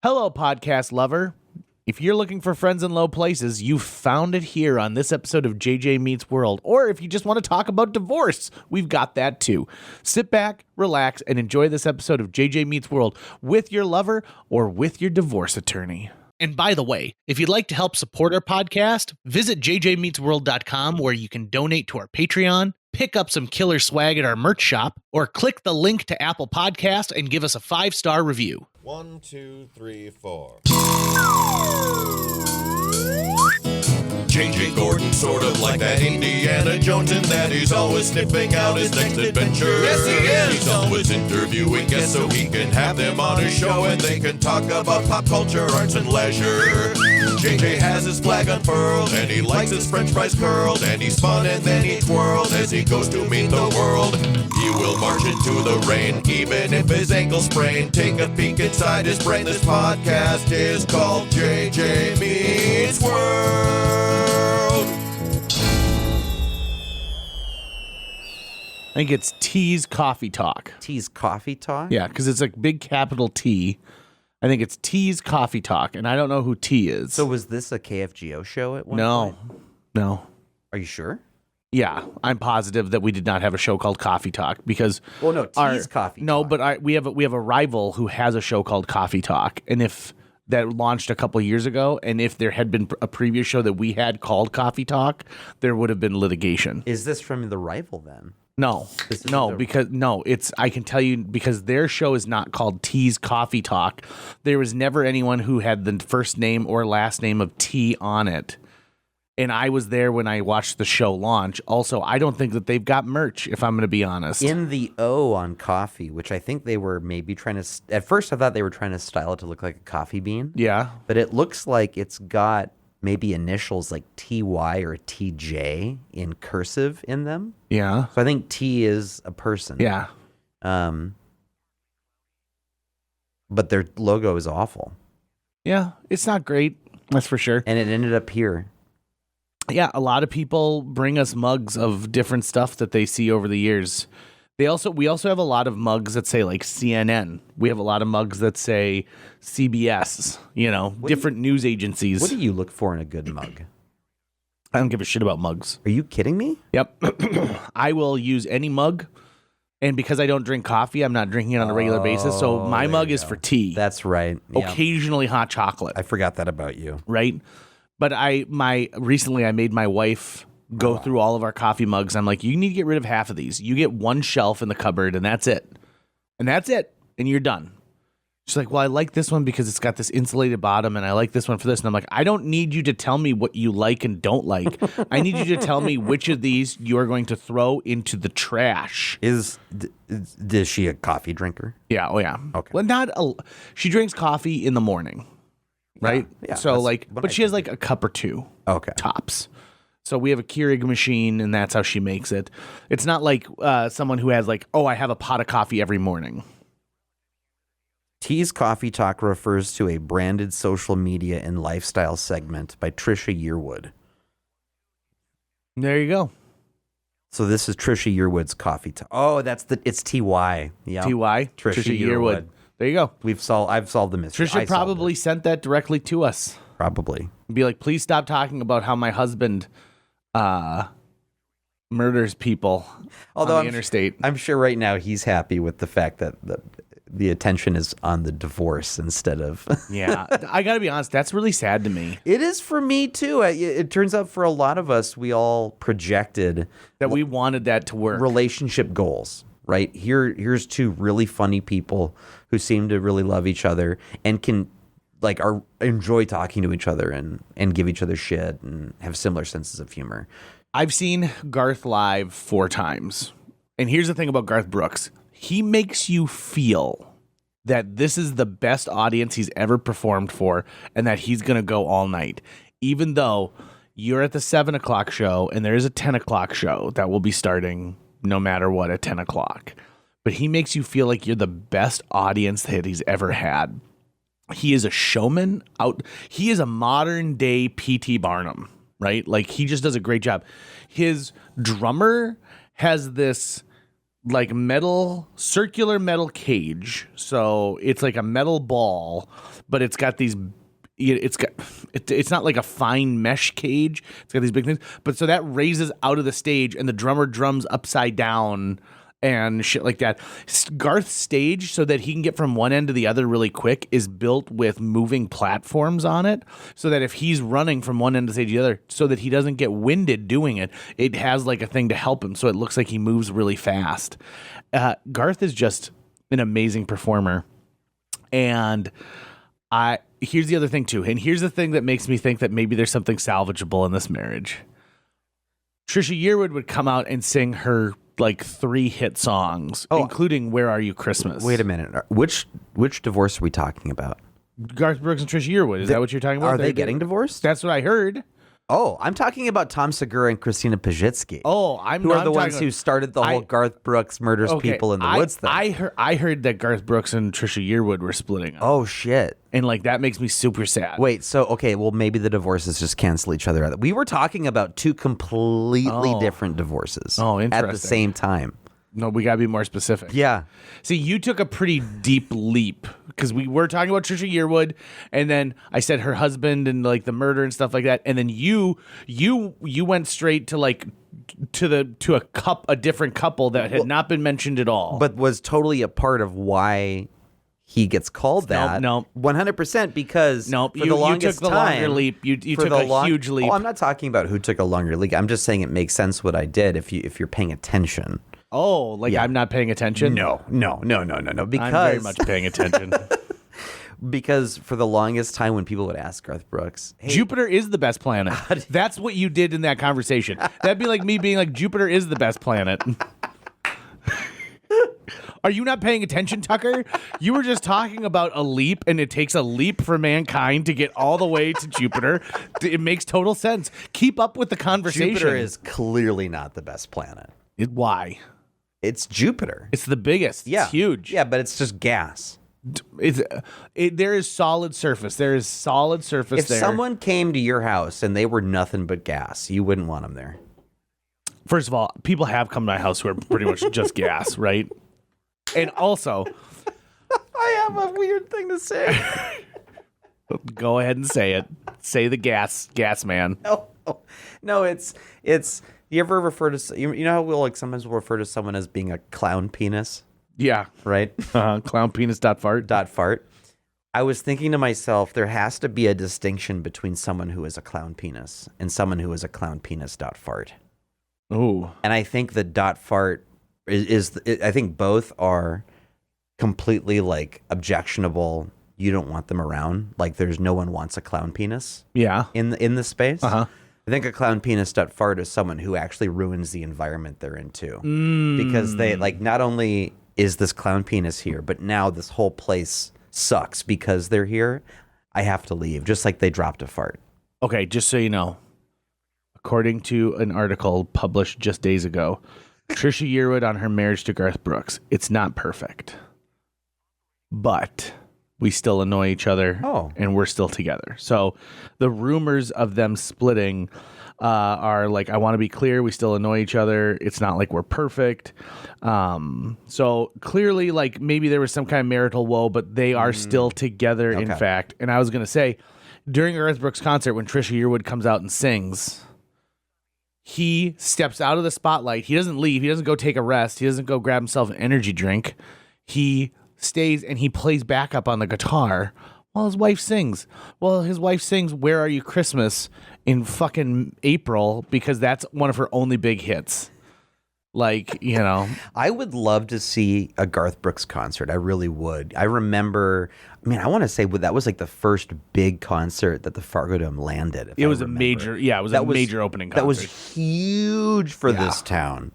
Hello, podcast lover. If you're looking for friends in low places, you found it here on this episode of JJ Meets World. Or if you just want to talk about divorce, we've got that too. Sit back, relax, and enjoy this episode of JJ Meets World with your lover or with your divorce attorney. And by the way, if you'd like to help support our podcast, visit jjmeetsworld.com where you can donate to our Patreon, pick up some killer swag at our merch shop, or click the link to Apple Podcast and give us a 5-star review. 1, 2, 3, 4. J.J. Gordon, sort of like that Indiana Jones, in that he's always sniffing out his next adventure. Yes, he is. He's always interviewing guests so he can have them on his show and they can talk about pop culture, arts, and leisure. J.J. has his flag unfurled and he likes his french fries curled, and he's fun and then he twirled as he goes to meet the world. He will march into the rain even if his ankle sprained. Take a peek inside his brain. This podcast is called JJ Meets World. I think it's T's Coffee Talk. T's Coffee Talk? Yeah, because it's like big capital T. I think it's T's Coffee Talk, and I don't know who T is. So was this a KFGO show at one point? No. Are you sure? Yeah, I'm positive that we did not have a show called Coffee Talk because... Well, no, T's Coffee Talk. No, but we have a rival who has a show called Coffee Talk, and if that launched a couple of years ago, and if there had been a previous show that we had called Coffee Talk, there would have been litigation. Is this from the rival then? No, I can tell you because their show is not called T's Coffee Talk. There was never anyone who had the first name or last name of T on it. And I was there when I watched the show launch. Also, I don't think that they've got merch, if I'm going to be honest. In the O on coffee, which I think they were maybe trying to... At first, I thought they were trying to style it to look like a coffee bean. Yeah. But it looks like it's got maybe initials like TY or TJ in cursive in them. Yeah. So I think T is a person. Yeah. But their logo is awful. Yeah, it's not great. That's for sure. And it ended up here. Yeah, a lot of people bring us mugs of different stuff that they see over the years. We also have a lot of mugs that say like CNN. We have a lot of mugs that say CBS, different news agencies. What do you look for in a good mug? I don't give a shit about mugs. Are you kidding me? Yep. I will use any mug. And because I don't drink coffee, I'm not drinking it on a regular basis. So my mug is for tea. That's right. Yep. Occasionally hot chocolate. I forgot that about you. Right? But recently I made my wife go through all of our coffee mugs. I'm like, you need to get rid of half of these. You get one shelf in the cupboard and that's it. And that's it. And you're done. She's like, well, I like this one because it's got this insulated bottom and I like this one for this. And I'm like, I don't need you to tell me what you like and don't like. I need you to tell me which of these you are going to throw into the trash. Is she a coffee drinker? Yeah. Oh, yeah. Okay. Well, she drinks coffee in the morning. Right? Yeah, so but she has like a cup or two. Okay. Tops. So we have a Keurig machine and that's how she makes it. It's not like someone who has I have a pot of coffee every morning. T's Coffee Talk refers to a branded social media and lifestyle segment by Trisha Yearwood. There you go. So this is Trisha Yearwood's Coffee Talk. Oh, it's TY. Yeah. TY? Trisha Yearwood. There you go. I've solved the mystery. Trisha probably sent that directly to us. Probably. Be like, please stop talking about how my husband murders people on the interstate. I'm sure right now he's happy with the fact that the attention is on the divorce instead of... Yeah. I got to be honest, that's really sad to me. It is for me, too. It turns out for a lot of us, we all projected... that we wanted that to work. Relationship goals, right? Here's two really funny people who seem to really love each other and can... enjoy talking to each other and give each other shit and have similar senses of humor. I've seen Garth live 4 times. And here's the thing about Garth Brooks. He makes you feel that this is the best audience he's ever performed for and that he's going to go all night. Even though you're at the 7 o'clock show and there is a 10 o'clock show that will be starting no matter what at 10 o'clock. But he makes you feel like you're the best audience that he's ever had. He is a showman he is a modern day P.T. Barnum, right? Like he just does a great job. His drummer has this like circular metal cage. So it's like a metal ball, but it's got these. It's not like a fine mesh cage. It's got these big things, but so that raises out of the stage, and the drummer drums upside down and shit like that. Garth's stage, so that he can get from one end to the other really quick, is built with moving platforms on it, so that if he's running from one end of the stage to the other, so that he doesn't get winded doing it, it has like a thing to help him, so it looks like he moves really fast. Garth is just an amazing performer, and here's the other thing too, and here's the thing that makes me think that maybe there's something salvageable in this marriage. Trisha Yearwood would come out and sing her like 3 hit songs, including "Where Are You Christmas." Wait a minute. Which divorce are we talking about? Garth Brooks and Trisha Yearwood. Is that what you're talking about? Are they getting divorced? That's what I heard. Oh, I'm talking about Tom Segura and Christina Pazsitzky. Oh, who are the ones who started the whole Garth Brooks murders people in the woods thing. I heard that Garth Brooks and Trisha Yearwood were splitting up. Oh shit! And like that makes me super sad. Wait, so okay, well maybe the divorces just cancel each other out. We were talking about 2 completely different divorces. Oh, interesting. At the same time. No, we gotta be more specific. Yeah. See, you took a pretty deep leap because we were talking about Trisha Yearwood, and then I said her husband and like the murder and stuff like that, and then you went straight to like to a different couple that had not been mentioned at all, but was totally a part of why he gets called that. No, 100% because for the longest you took the time, longer leap. You took a huge leap. Oh, I'm not talking about who took a longer leap. I'm just saying it makes sense what I did if you're paying attention. Oh, like I'm not paying attention? No. Because I'm very much paying attention. Because for the longest time when people would ask Garth Brooks, hey, Jupiter is the best planet. That's what you did in that conversation. That'd be like me being like, Jupiter is the best planet. Are you not paying attention, Tucker? You were just talking about a leap, and it takes a leap for mankind to get all the way to Jupiter. It makes total sense. Keep up with the conversation. Jupiter is clearly not the best planet. Why? It's Jupiter. It's the biggest. Yeah. It's huge. Yeah, but it's just gas. There is solid surface. There is solid surface if there. If someone came to your house and they were nothing but gas, you wouldn't want them there. First of all, people have come to my house who are pretty much just gas, right? And also, I have a weird thing to say. Go ahead and say it. Say the gas man. No, it's. You ever refer to you know how we'll sometimes we'll refer to someone as being a clown penis? Yeah. Right. Clown penis .fart. .fart. I was thinking to myself, there has to be a distinction between someone who is a clown penis and someone who is a clown penis .fart. Ooh. And I think the .fart is I think both are completely like objectionable. You don't want them around. Like there's no one wants a clown penis. Yeah. In the space. Uh-huh. I think a clown penis .fart is someone who actually ruins the environment they're in too. Because they like not only is this clown penis here, but now this whole place sucks because they're here. I have to leave, just like they dropped a fart. Okay, just so you know, according to an article published just days ago, Trisha Yearwood on her marriage to Garth Brooks, it's not perfect. But we still annoy each other, and we're still together. So the rumors of them splitting are like, I want to be clear, we still annoy each other. It's not like we're perfect. So clearly, like, maybe there was some kind of marital woe, but they are still together, in fact. And I was going to say, during Garth Brooks' concert, when Trisha Yearwood comes out and sings, he steps out of the spotlight. He doesn't leave. He doesn't go take a rest. He doesn't go grab himself an energy drink. He stays and he plays backup on the guitar while his wife sings. Well, his wife sings "Where Are You Christmas" in fucking April because that's one of her only big hits. Like, you know, I would love to see a Garth Brooks concert. I really would. I remember, I want to say that was like the first big concert that the Fargo Dome landed. It was a major opening concert. That was huge for this town.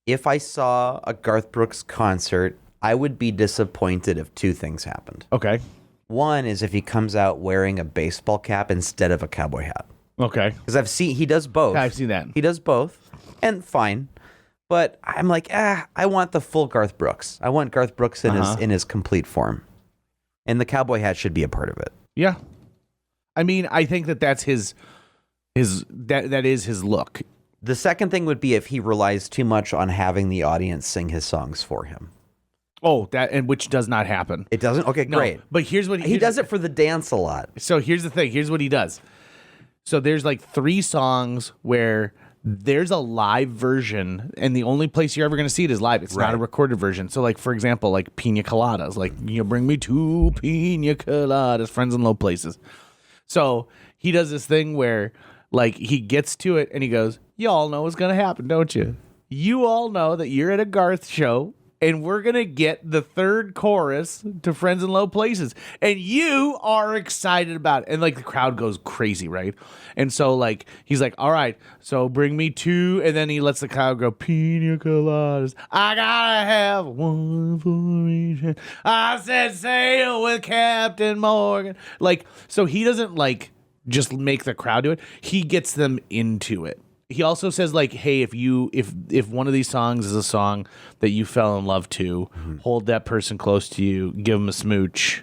If I saw a Garth Brooks concert, I would be disappointed if 2 things happened. Okay. One is if he comes out wearing a baseball cap instead of a cowboy hat. Okay. Because he does both. Yeah, I've seen that. He does both, and fine. But I'm like, I want the full Garth Brooks. I want Garth Brooks in his complete form, and the cowboy hat should be a part of it. Yeah. I mean, I think that's his that is his look. The second thing would be if he relies too much on having the audience sing his songs for him. Oh, which does not happen. It doesn't? Okay, No, great. but here's what He does it for the dance a lot. So here's the thing. Here's what he does. So there's like 3 songs where there's a live version, and the only place you're ever going to see it is live. It's not a recorded version. So, like, for example, like Pina Coladas. Like, bring me 2 Pina Coladas, Friends in Low Places. So he does this thing where, like, he gets to it and he goes, you all know what's going to happen, don't you? You all know that you're at a Garth show and we're going to get the 3rd chorus to Friends in Low Places. And you are excited about it. And, like, the crowd goes crazy, right? And so, like, he's like, all right, so bring me 2. And then he lets the crowd go, Pina Coladas. I gotta have one for each. I said sail with Captain Morgan. Like, so he doesn't, like, just make the crowd do it. He gets them into it. He also says, like, hey, if one of these songs is a song that you fell in love to, hold that person close to you, give him a smooch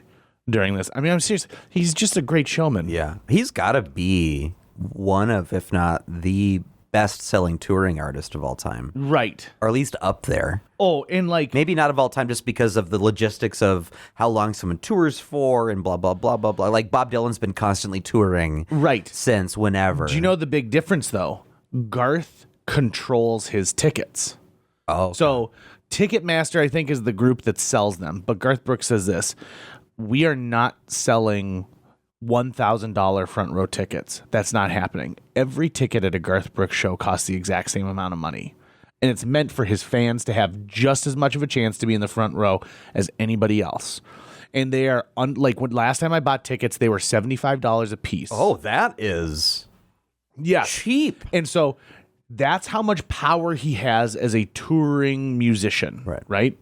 during this. I mean, I'm serious. He's just a great showman. Yeah. He's got to be one of, if not the best-selling touring artist of all time. Right. Or at least up there. Oh, and like... Maybe not of all time just because of the logistics of how long someone tours for and blah, blah, blah, blah, blah. Like, Bob Dylan's been constantly touring since whenever. Do you know the big difference, though? Garth controls his tickets. Oh. So Ticketmaster, I think, is the group that sells them. But Garth Brooks says this: we are not selling $1,000 front row tickets. That's not happening. Every ticket at a Garth Brooks show costs the exact same amount of money. And it's meant for his fans to have just as much of a chance to be in the front row as anybody else. And they are, last time I bought tickets, they were $75 a piece. Oh, that is... Yeah. cheap. And so that's how much power he has as a touring musician. Right?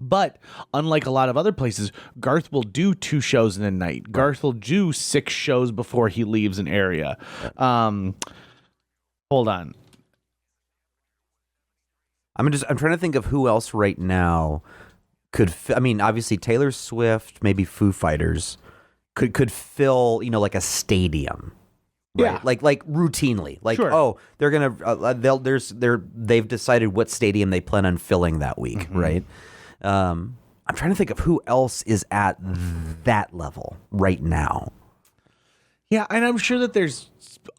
But unlike a lot of other places, Garth will do 2 shows in a night. Garth will do 6 shows before he leaves an area. Hold on. I'm trying to think of who else right now could... obviously Taylor Swift, maybe Foo Fighters could fill, like a stadium. Right? Yeah, like routinely, like sure. Oh, they're gonna they've decided what stadium they plan on filling that week, right? I'm trying to think of who else is at that level right now. Yeah, and I'm sure that there's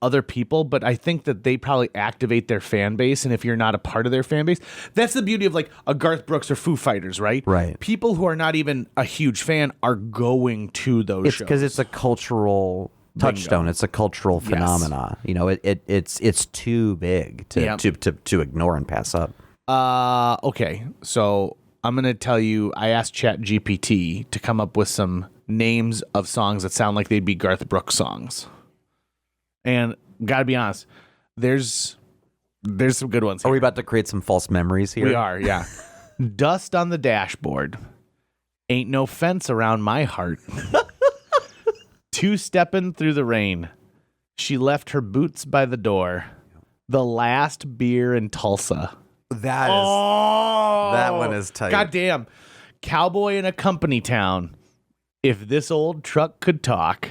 other people, but I think that they probably activate their fan base, and if you're not a part of their fan base, that's the beauty of like a Garth Brooks or Foo Fighters, right? Right. People who are not even a huge fan are going to those shows because it's a cultural touchstone. Bingo. It's a cultural phenomena. Yes. It's too big to ignore and pass up. Okay, so I'm gonna tell you. I asked ChatGPT to come up with some names of songs that sound like they'd be Garth Brooks songs, and gotta be honest, there's some good ones here. Are we about to create some false memories here? We are, yeah. Dust on the dashboard. Ain't no fence around my heart. 2-stepping through the rain. She left her boots by the door. The last beer in Tulsa. That one is tight. God damn. Cowboy in a company town. If this old truck could talk.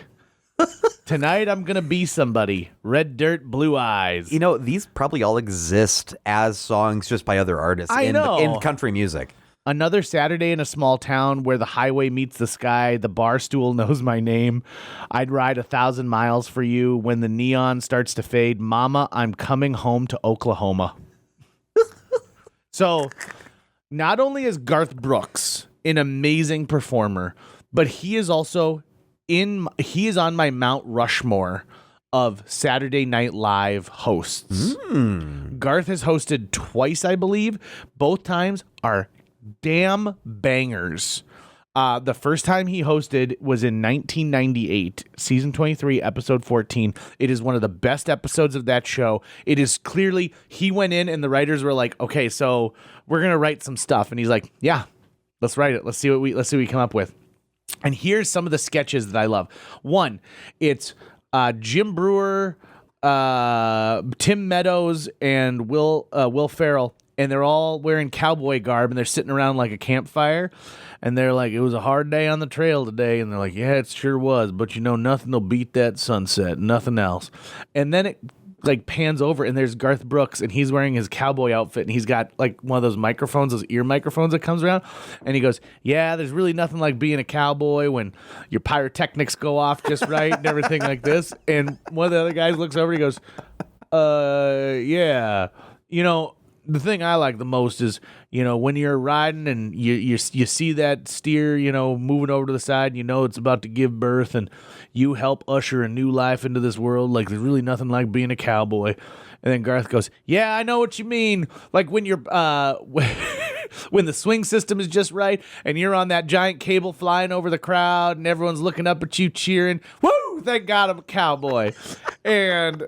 Tonight I'm gonna be somebody. Red dirt, blue eyes. These probably all exist as songs just by other artists in country music. Another Saturday in a small town where the highway meets the sky. The bar stool knows my name. I'd ride 1,000 miles for you when the neon starts to fade. Mama, I'm coming home to Oklahoma. So not only is Garth Brooks an amazing performer, but he is also on my Mount Rushmore of Saturday Night Live hosts. Garth has hosted twice, I believe. Both times are damn bangers. The first time he hosted was in 1998, season 23, episode 14. It is one of the best episodes of that show. It is clearly, he went in and the writers were like, okay, so we're going to write some stuff. And he's like, yeah, let's write it. Let's see what we come up with. And here's some of the sketches that I love. One, it's Jim Brewer, Tim Meadows, and Will Ferrell. And they're all wearing cowboy garb, and they're sitting around like a campfire. And they're like, it was a hard day on the trail today. And they're like, yeah, it sure was. But, nothing will beat that sunset. Nothing else. And then like pans over and there's Garth Brooks and he's wearing his cowboy outfit and he's got like one of those microphones, those ear microphones that comes around, and he goes, yeah, there's really nothing like being a cowboy when your pyrotechnics go off just right and everything like this. And one of the other guys looks over and he goes, yeah, the thing I like the most is, when you're riding and you see that steer, moving over to the side, and it's about to give birth, and you help usher a new life into this world. Like, there's really nothing like being a cowboy. And then Garth goes, yeah, I know what you mean. Like when you're, when the swing system is just right, and you're on that giant cable flying over the crowd, and everyone's looking up at you cheering. Woo! Thank God I'm a cowboy. And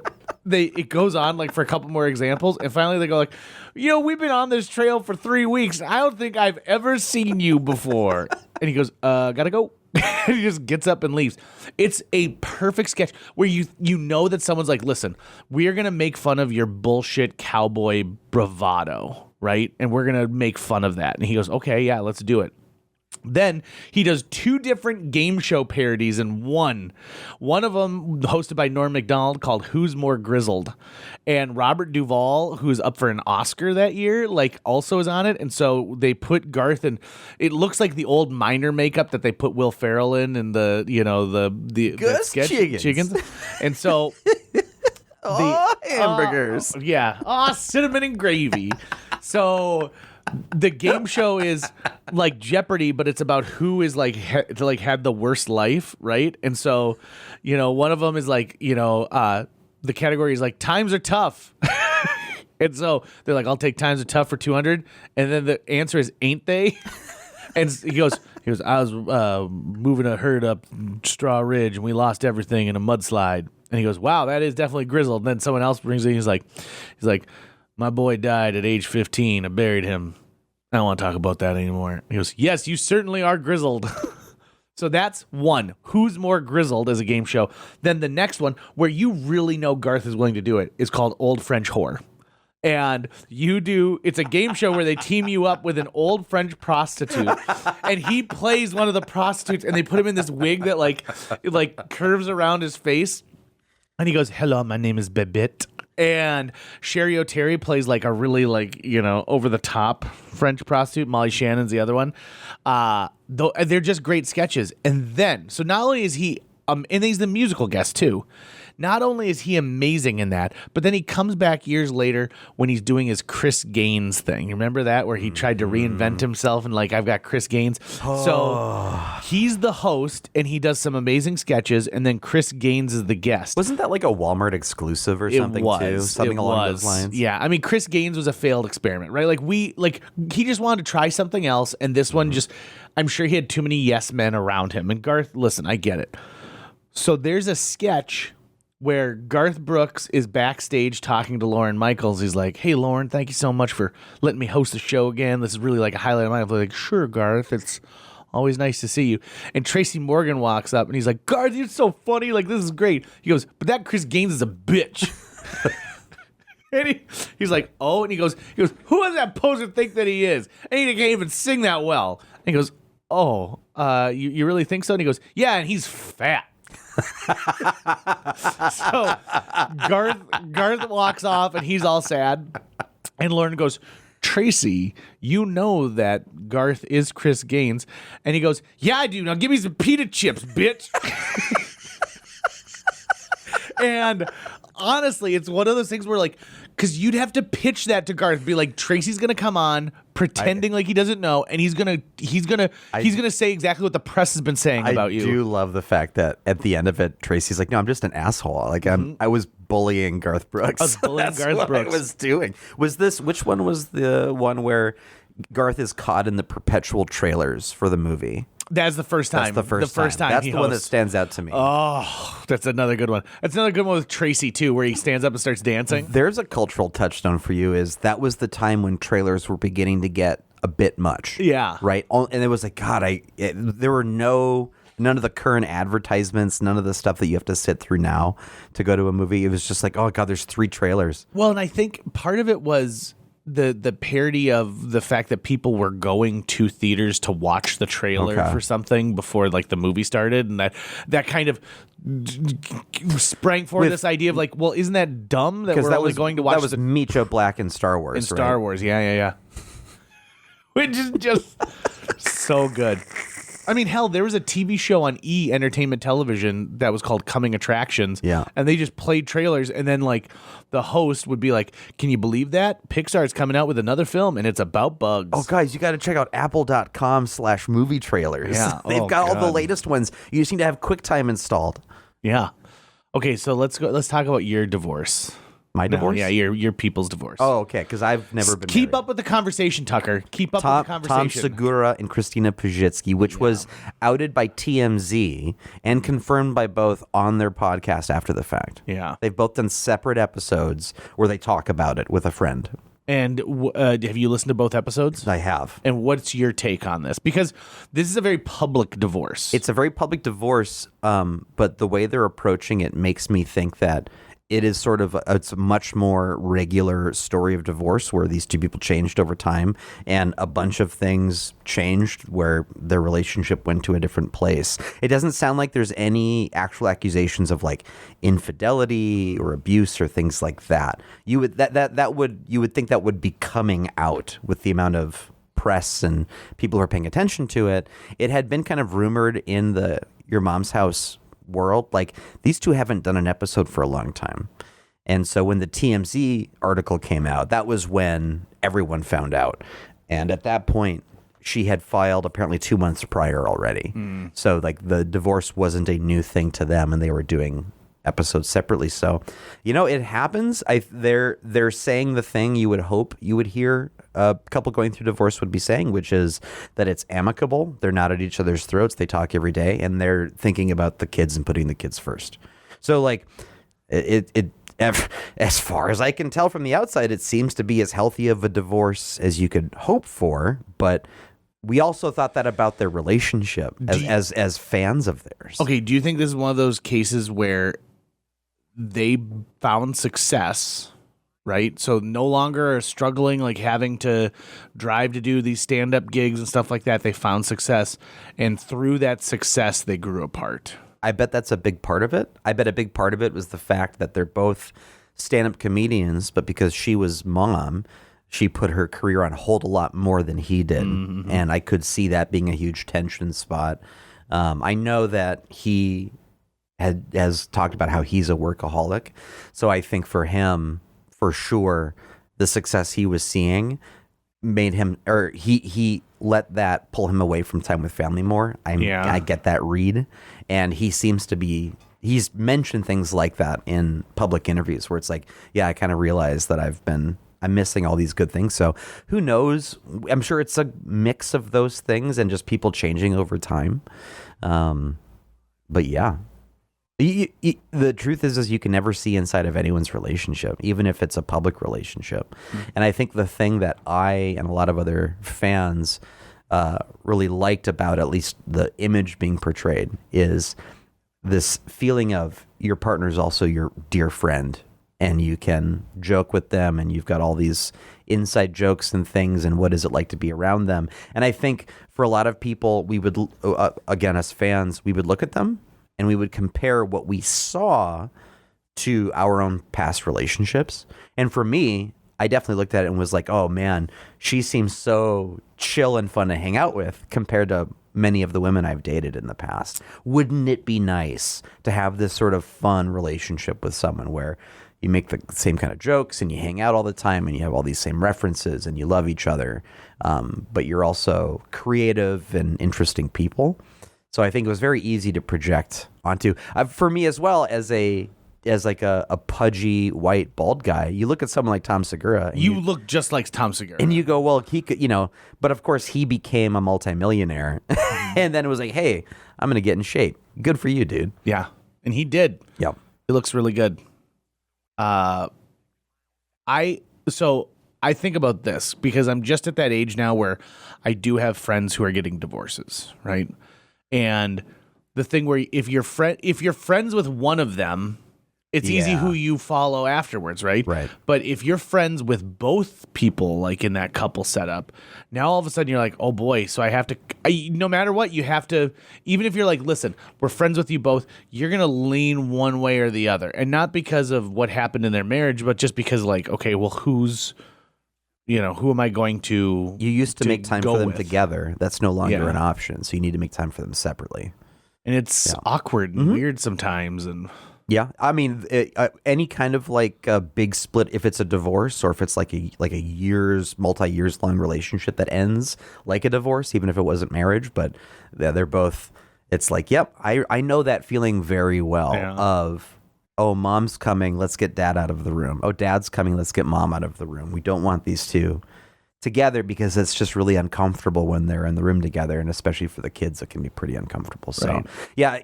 it goes on like for a couple more examples, and finally they go like, we've been on this trail for 3 weeks. I don't think I've ever seen you before. And he goes, gotta go. And he just gets up and leaves. It's a perfect sketch where you know that someone's like, listen, we're gonna make fun of your bullshit cowboy bravado, right? And we're gonna make fun of that. And he goes, okay, yeah, let's do it. Then he does 2 different game show parodies in one. One of them hosted by Norm Macdonald called Who's More Grizzled? And Robert Duvall, who's up for an Oscar that year, also is on it. And so they put Garth in, it looks like the old miner makeup that they put Will Ferrell in the the sketch chickens. And so hamburgers. Cinnamon and gravy. So the game show is like Jeopardy, but it's about who is had the worst life, right? And so, one of them is the category is like times are tough. And so they're like, I'll take times are tough for 200. And then the answer is, ain't they? And he goes, I was moving a herd up Straw Ridge and we lost everything in a mudslide. And he goes, wow, that is definitely Grizzled. And then someone else brings it. He's like, my boy died at age 15. I buried him. I don't want to talk about that anymore. He goes, yes, you certainly are grizzled. So that's one. Who's More Grizzled as a game show. Then the next one, where you really know Garth is willing to do it, is called Old French Whore. And it's a game show where they team you up with an old French prostitute, and he plays one of the prostitutes, and they put him in this wig that it curves around his face. And he goes, hello, my name is Babette. And Sherry O'Terry plays a really over the top French prostitute. Molly Shannon's the other one. They're just great sketches. And then, so not only is he, and he's the musical guest too. Not only is he amazing in that, but then he comes back years later when he's doing his Chris Gaines thing. You remember that, where he tried to reinvent himself and I've got Chris Gaines. So he's the host and he does some amazing sketches, and then Chris Gaines is the guest. Wasn't that like a Walmart exclusive or something too? Something along those lines. Yeah, I mean, Chris Gaines was a failed experiment, right? He just wanted to try something else, and this one I'm sure he had too many yes men around him. And Garth, listen, I get it. So there's a sketch where Garth Brooks is backstage talking to Lorne Michaels. He's like, hey, Lorne, thank you so much for letting me host the show again. This is really a highlight of mine. I'm like, sure, Garth, it's always nice to see you. And Tracy Morgan walks up and he's like, Garth, you're so funny. This is great. He goes, but that Chris Gaines is a bitch. And he's like, oh, and he goes, who does that poser think that he is? And he can't even sing that well. And he goes, oh, you really think so? And he goes, yeah, and he's fat. So Garth walks off and he's all sad, and Lauren goes, Tracy, you know that Garth is Chris Gaines. And he goes, yeah, I do. Now give me some pita chips, bitch. And honestly, it's one of those things where because you'd have to pitch that to Garth, be like, Tracy's gonna come on pretending like he doesn't know, and he's gonna say exactly what the press has been saying about you. I do love the fact that at the end of it, Tracy's like, no, I'm just an asshole. I was bullying Garth Brooks. I was bullying Garth Brooks. I was doing. Which one was the one where Garth is caught in the perpetual trailers for the movie? That's the first time. That's the first time. That's the one that stands out to me. Oh, that's another good one. That's another good one with Tracy, too, where he stands up and starts dancing. There's a cultural touchstone for you, is that was the time when trailers were beginning to get a bit much. Yeah. Right? And it was like, God, there were none of the current advertisements, none of the stuff that you have to sit through now to go to a movie. It was just like, oh, God, there's 3 trailers. Well, and I think part of it was the parody of the fact that people were going to theaters to watch the trailer for something before like the movie started, and that kind of sprang forth this idea of like, well, isn't that dumb that we're only going to watch? That was Micho Black in Star Wars. In Star Wars, yeah. Which is just so good. I mean, hell, there was a TV show on E! Entertainment Television that was called Coming Attractions. Yeah. And they just played trailers, and then, like, the host would be like, can you believe that? Pixar's coming out with another film, and it's about bugs. Oh, guys, you got to check out apple.com/movie trailers. Yeah. They've got all the latest ones. You just need to have QuickTime installed. Yeah. Okay, so let's talk about your divorce. My divorce? Yeah, your people's divorce. Oh, okay, because I've never been Keep married. up with the conversation, Tucker. Keep up with the conversation. Tom Segura and Christina Pazsitzky, which was outed by TMZ and confirmed by both on their podcast after the fact. Yeah. They've both done separate episodes where they talk about it with a friend. And have you listened to both episodes? I have. And what's your take on this? Because this is a very public divorce. It's a very public divorce, but the way they're approaching it makes me think that it is sort of it's a much more regular story of divorce where these two people changed over time and a bunch of things changed where their relationship went to a different place. It doesn't sound like there's any actual accusations of like infidelity or abuse or things like that. You would think that would be coming out with the amount of press and people who are paying attention to it. It had been kind of rumored in the Your Mom's House world, like these two haven't done an episode for a long time. And so when the TMZ article came out, that was when everyone found out. And at that point, she had filed apparently 2 months prior already. So like the divorce wasn't a new thing to them and they were doing episodes separately. So, it happens. They're saying the thing you would hope you would hear a couple going through divorce would be saying, which is that it's amicable. They're not at each other's throats. They talk every day and they're thinking about the kids and putting the kids first. So like as far as I can tell from the outside, it seems to be as healthy of a divorce as you could hope for. But we also thought that about their relationship as fans of theirs. Okay. Do you think this is one of those cases where they found success, right? So no longer are struggling, like having to drive to do these stand-up gigs and stuff like that. They found success, and through that success, they grew apart. I bet that's a big part of it. I bet a big part of it was the fact that they're both stand-up comedians, but because she was mom, she put her career on hold a lot more than he did. Mm-hmm. And I could see that being a huge tension spot. I know that he has talked about how he's a workaholic. So I think for him, for sure, the success he was seeing made him, or he let that pull him away from time with family more. I get that read. And he seems to be, he's mentioned things like that in public interviews where it's like, yeah, I kind of realized that I'm missing all these good things. So who knows? I'm sure it's a mix of those things and just people changing over time. But yeah. The truth is you can never see inside of anyone's relationship, even if it's a public relationship. Mm-hmm. And I think the thing that I and a lot of other fans really liked about at least the image being portrayed is this feeling of your partner is also your dear friend, and you can joke with them, and you've got all these inside jokes and things, and what is it like to be around them. And I think for a lot of people, we would, again, as fans, we would look at them and we would compare what we saw to our own past relationships. And for me, I definitely looked at it and was like, oh man, she seems so chill and fun to hang out with compared to many of the women I've dated in the past. Wouldn't it be nice to have this sort of fun relationship with someone where you make the same kind of jokes and you hang out all the time and you have all these same references and you love each other, but you're also creative and interesting people. So I think it was very easy to project onto. For me as well, as like a pudgy white bald guy, you look at someone like Tom Segura. You look just like Tom Segura. And you go, well, he could, but of course he became a multimillionaire. And then it was like, hey, I'm going to get in shape. Good for you, dude. Yeah. And he did. Yep. He looks really good. I think about this because I'm just at that age now where I do have friends who are getting divorces, right? And the thing where if you're friends with one of them, It's easy Yeah. who you follow afterwards, right? Right. But if you're friends with both people, like in that couple setup, now all of a sudden you're like, oh boy, so I have to, no matter what, you have to, even if you're like, listen, we're friends with you both, you're going to lean one way or the other. And not because of what happened in their marriage, but just because like, okay, well, who am I going to You used to make time go for them with? together. That's no longer Yeah. an option. So you need to make time for them separately. And it's awkward and weird sometimes. And Yeah, I mean, any kind of like a big split, if it's a divorce or if it's like a multi-years long relationship that ends like a divorce, even if it wasn't marriage, but they're both. It's like, yep, I know that feeling very well. Yeah. Of, oh, mom's coming, let's get dad out of the room. Oh, dad's coming, let's get mom out of the room. We don't want these two together because it's just really uncomfortable when they're in the room together, and especially for the kids, it can be pretty uncomfortable. So, Right. yeah,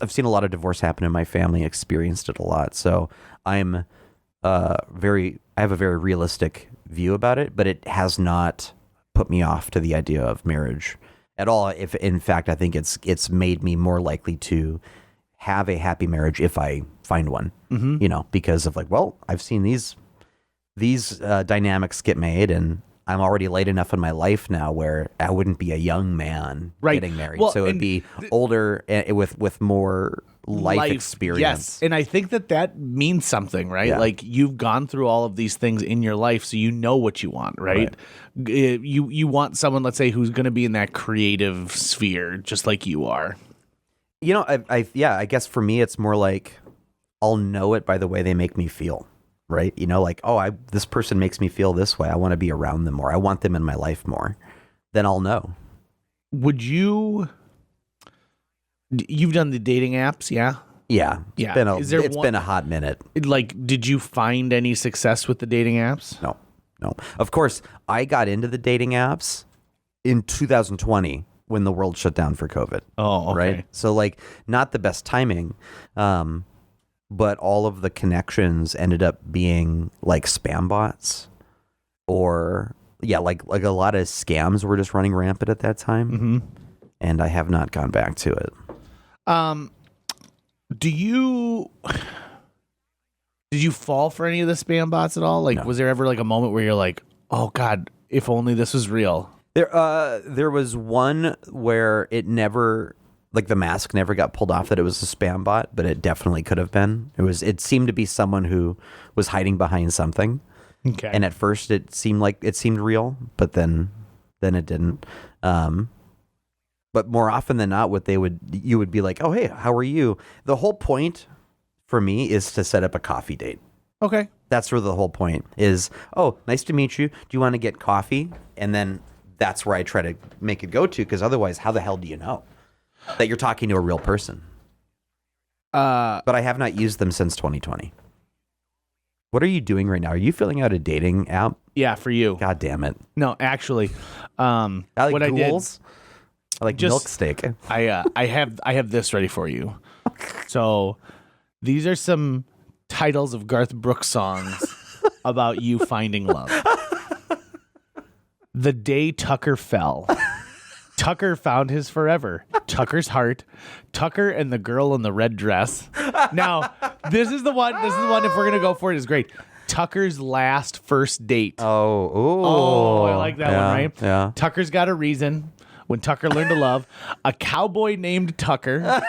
I've seen a lot of divorce happen in my family, experienced it a lot. So I'm I have a very realistic view about it, but it has not put me off to the idea of marriage at all. If in fact, I think it's made me more likely to have a happy marriage if I find one. Because of like, well, I've seen these dynamics get made, and I'm already late enough in my life now where I wouldn't be a young man getting married. Well, so it'd be older and with more life experience. Yes. And I think that means something, right? Yeah. Like you've gone through all of these things in your life, so you know what you want, right? You want someone, let's say, who's going to be in that creative sphere, just like you are. I guess for me, it's more like I'll know it by the way they make me feel. Right? Like, oh, this person makes me feel this way. I want to be around them more. I want them in my life more. Then I'll know. You've done the dating apps, yeah? Yeah. Yeah. It's been a hot minute. Like, did you find any success with the dating apps? No. Of course, I got into the dating apps in 2020 when the world shut down for COVID. Oh, okay. Right? So, like, not the best timing. But all of the connections ended up being like spam bots, or like a lot of scams were just running rampant at that time. Mm-hmm. And I have not gone back to it. Did you fall for any of the spam bots at all? Like, was there ever like a moment where you're like, oh God, if only this was real? There was one where it never. Like the mask never got pulled off that it was a spam bot, but it definitely could have been. It seemed to be someone who was hiding behind something. Okay. And at first it seemed real, but then it didn't. But more often than not, you would be like, oh, hey, how are you? The whole point for me is to set up a coffee date. Okay. That's where the whole point is. Oh, nice to meet you. Do you want to get coffee? And then that's where I try to make it go to, because otherwise, how the hell do you know that you're talking to a real person? But I have not used them since 2020. What are you doing right now? Are you filling out a dating app? Yeah, for you. God damn it. No, actually, I like what ghouls. I like Just- milk steak. I have this ready for you. So these are some titles of Garth Brooks songs about you finding love. The Day Tucker Fell. Tucker Found His Forever. Tucker's Heart. Tucker and the Girl in the Red Dress. Now, this is the one if we're going to go for it is great. Tucker's Last First Date. Oh, I like that one, right? Yeah. Tucker's Got a Reason. When Tucker Learned to Love. A Cowboy Named Tucker.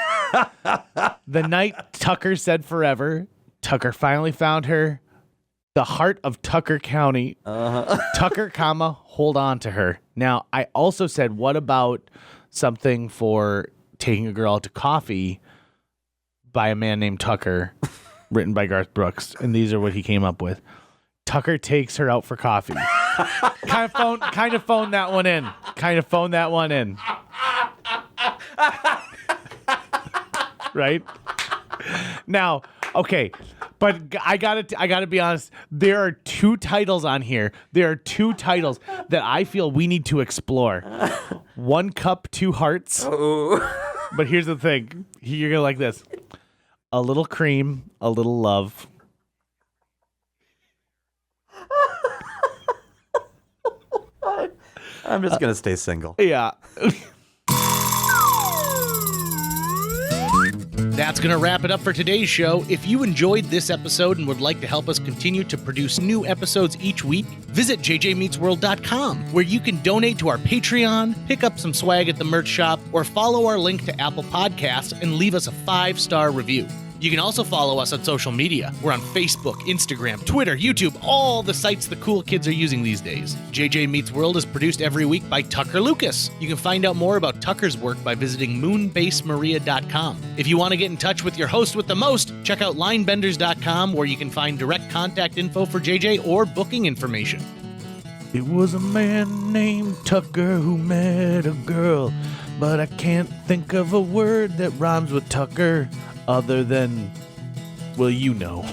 The Night Tucker Said Forever. Tucker Finally Found Her. The Heart of Tucker County. Tucker, hold on to her. Now, I also said, what about something for taking a girl out to coffee by a man named Tucker, written by Garth Brooks? And these are what he came up with. Tucker Takes Her Out for Coffee. Kind of phone that one in. Right? Now, okay, but I gotta be honest. There are two titles on here. There are two titles that I feel we need to explore. One Cup, Two Hearts. But here's the thing. You're gonna like this. A Little Cream, A Little Love. I'm just going to stay single. Yeah. That's going to wrap it up for today's show. If you enjoyed this episode and would like to help us continue to produce new episodes each week, visit jjmeetsworld.com, where you can donate to our Patreon, pick up some swag at the merch shop, or follow our link to Apple Podcasts and leave us a 5-star review. You can also follow us on social media. We're on Facebook, Instagram, Twitter, YouTube, all the sites the cool kids are using these days. JJ Meets World is produced every week by Tucker Lucas. You can find out more about Tucker's work by visiting moonbasemaria.com. If you want to get in touch with your host with the most, check out linebenders.com, where you can find direct contact info for JJ or booking information. It was a man named Tucker who met a girl, but I can't think of a word that rhymes with Tucker other than, well, you know.